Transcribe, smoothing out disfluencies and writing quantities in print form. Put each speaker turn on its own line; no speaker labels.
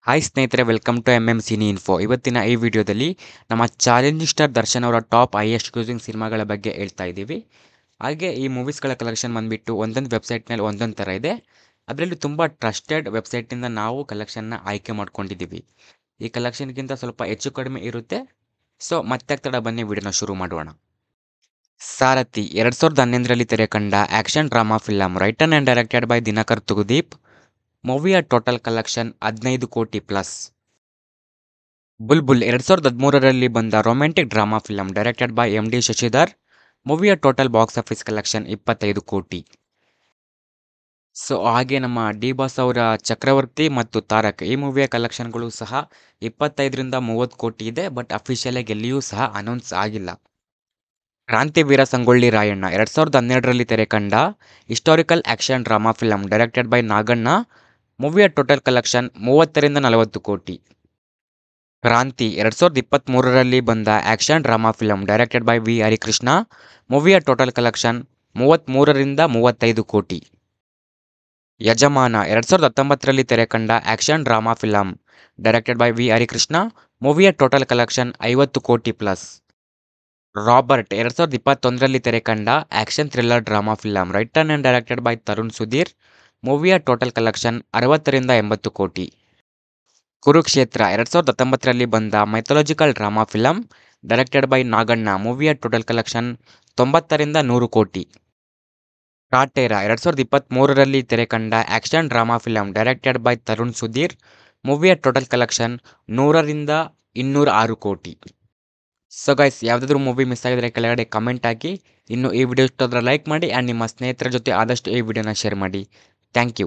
Hi ಸ್ನೇಹಿತರೆ, welcome to cine info. ಇವತ್ತಿನ ಈ ವಿಡಿಯೋದಲ್ಲಿ ನಮ್ಮ ಚಾಲೆಂಜಿಂಗ್ ಸ್ಟಾರ್ ದರ್ಶನ್ ಅವರ ಟಾಪ್ ಹೈಯೆಸ್ಟ್ ಕ್ರೂಸಿಂಗ್ ಸಿನಿಮಾಗಳ ಬಗ್ಗೆ ಹೇಳ್ತಾ ಇದ್ದೀವಿ. ಹಾಗೆ ಈ ಮೂವೀಸ್ಗಳ ಕಲೆಕ್ಷನ್ ಬಂದುಬಿಟ್ಟು ಒಂದೊಂದು ವೆಬ್ಸೈಟ್ನಲ್ಲಿ ಒಂದೊಂದು ಥರ ಇದೆ. ಅದರಲ್ಲಿ ತುಂಬ ಟ್ರಸ್ಟೆಡ್ ವೆಬ್ಸೈಟಿಂದ ನಾವು ಕಲೆಕ್ಷನ್ನ ಆಯ್ಕೆ ಮಾಡ್ಕೊಂಡಿದ್ದೀವಿ. ಈ ಕಲೆಕ್ಷನ್ಗಿಂತ ಸ್ವಲ್ಪ ಹೆಚ್ಚು ಕಡಿಮೆ ಇರುತ್ತೆ. ಸೊ ಮತ್ತೆ ತಡ ಬನ್ನಿ ವಿಡಿಯೋನ ಶುರು ಮಾಡೋಣ. ಸಾರಥಿ 2011ರಲ್ಲಿ ತೆರೆ ಕಂಡ action drama film, written and directed by Dinakar Thoogudeep. ಮೂವಿಯ ಟೋಟಲ್ ಕಲೆಕ್ಷನ್ 15 ಕೋಟಿ ಪ್ಲಸ್. ಬುಲ್ಬುಲ್ 2013ರಲ್ಲಿ ಬಂದ romantic drama film, directed by MD Shashidhar. ಮೂವಿಯ ಟೋಟಲ್ ಬಾಕ್ಸ್ ಆಫೀಸ್ ಕಲೆಕ್ಷನ್ 25 ಕೋಟಿ. ಸೊ ಹಾಗೆ ನಮ್ಮ ಡಿ ಬಾಸ್ ಅವರ ಚಕ್ರವರ್ತಿ ಮತ್ತು ತಾರಕ್ ಈ ಮೂವಿಯ ಕಲೆಕ್ಷನ್ಗಳು ಸಹ 25ರಿಂದ 30 ಕೋಟಿ ಇದೆ. ಬಟ್ ಅಫಿಷಿಯಲ್ ಆಗಿ ಎಲ್ಲಿಯೂ ಸಹ ಅನೌನ್ಸ್ ಆಗಿಲ್ಲ. ಕ್ರಾಂತಿವೀರ ಸಂಗೊಳ್ಳಿ ರಾಯಣ್ಣ 2012ರಲ್ಲಿ ತೆರೆ ಕಂಡ historical action drama film, directed by Naganna. ಮೂವಿಯ ಟೋಟಲ್ ಕಲೆಕ್ಷನ್ 30ರಿಂದ 40 ಕೋಟಿ. ಕ್ರಾಂತಿ 2023ರಲ್ಲಿ ಬಂದ action drama film, directed by V Harikrishna. ಮೂವಿಯ ಟೋಟಲ್ ಕಲೆಕ್ಷನ್ 33ರಿಂದ 35 ಕೋಟಿ. ಯಜಮಾನ 2019ರಲ್ಲಿ ತೆರೆ ಕಂಡ action drama film, directed by V Harikrishna. ಮೂವಿಯ ಟೋಟಲ್ ಕಲೆಕ್ಷನ್ 50 ಕೋಟಿ ಪ್ಲಸ್. ರಾಬರ್ಟ್ 2021ರಲ್ಲಿ ತೆರೆ ಕಂಡ action thriller drama film, written and directed by Tarun Sudhir. ಮೂವಿಯ ಟೋಟಲ್ ಕಲೆಕ್ಷನ್ 60ರಿಂದ 80 ಕೋಟಿ. ಕುರುಕ್ಷೇತ್ರ 2019ರಲ್ಲಿ ಬಂದ mythological drama film, directed by Naganna. ಮೂವಿಯ ಟೋಟಲ್ ಕಲೆಕ್ಷನ್ 90ರಿಂದ 100 ಕೋಟಿ. ಕಾಟೇರ 2023ರಲ್ಲಿ ತೆರೆ ಕಂಡ action drama film, directed by Tarun Sudhir. ಮೂವಿಯ ಟೋಟಲ್ ಕಲೆಕ್ಷನ್ 100ರಿಂದ 206 ಕೋಟಿ. ಸೊ ಗೈಸ್, ಯಾವುದಾದ್ರೂ ಮೂವಿ ಮಿಸ್ ಆಗಿದ್ರೆ ಕೆಳಗಡೆ ಕಮೆಂಟ್ ಹಾಕಿ. ಇನ್ನು ಈ ವಿಡಿಯೋ ಇಷ್ಟ ಆದರೆ ಲೈಕ್ ಮಾಡಿ ಆ್ಯಂಡ್ ನಿಮ್ಮ ಸ್ನೇಹಿತರ ಜೊತೆ ಆದಷ್ಟು ಈ ವಿಡಿಯೋನ ಶೇರ್ ಮಾಡಿ. Thank you.